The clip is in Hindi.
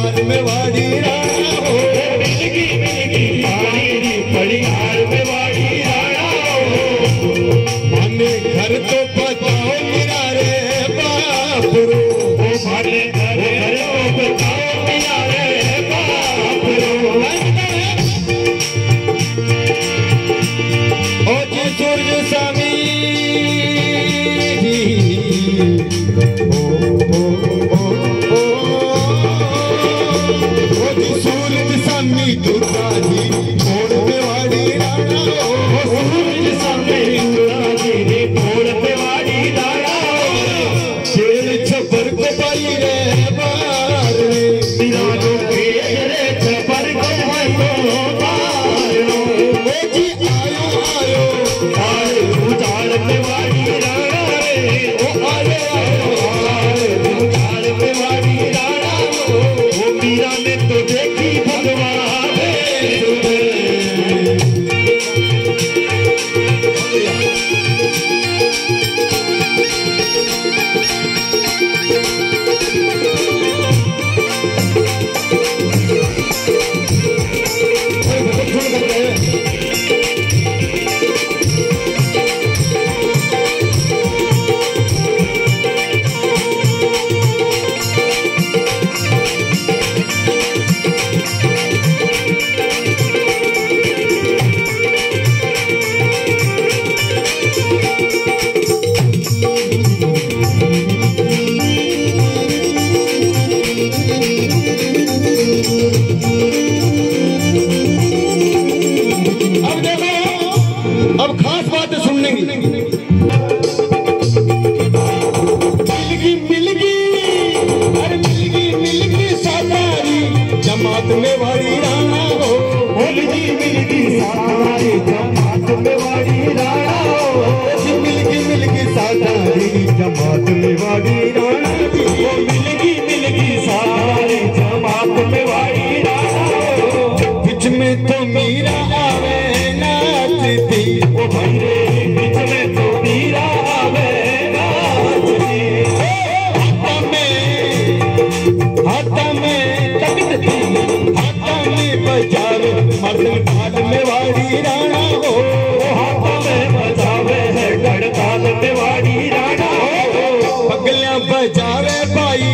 पलिहार में वाड़ी राणा हो, मिलगी मिलगी पानी पलिहार में वाड़ी राणा हो। माने घर तो बताओ मेरा रे बाप रो, माने घर तो बताओ मेरा रे बाप रो। ओ जी सूर्य स्वामी सूरज सामी दुर्गा जी कोड़ पे वाड़ी राणा हो, सूरज सामी दुर्गा जी कोड़ पे वाड़ी राणा हो। जेल छपर को पाई रे बार दिलानो के रे छपर को पाई तो बार। ओ जी आयो आयो आए उजाड़ पे वाड़ी राणा रे, ओ आयो आयो उजाड़ पे वाड़ी राणा हो। वो मीरा ने तो देखी भगवान अब खास बातें सुनने की। मिलगी अरे मिलगी साकारी जमात में वाड़ी राणा हो, मिलगी साकारी जमात में वाड़ी राणा हो। मिलगी साकारी जमात में वाड़ी राणा वो मिलगी साकारी जमात में वाड़ी राणा हो। बीच में तो मीरा आवे नाचती, ओ भैरे बीच में तो मीरा आवे नाचती। हाथ में बजावे मर्द काल में वाड़ी राणा हो, हाथ में बजावे है गढ़ताल में वाड़ी राणा हो। पगलियां बजावे भाई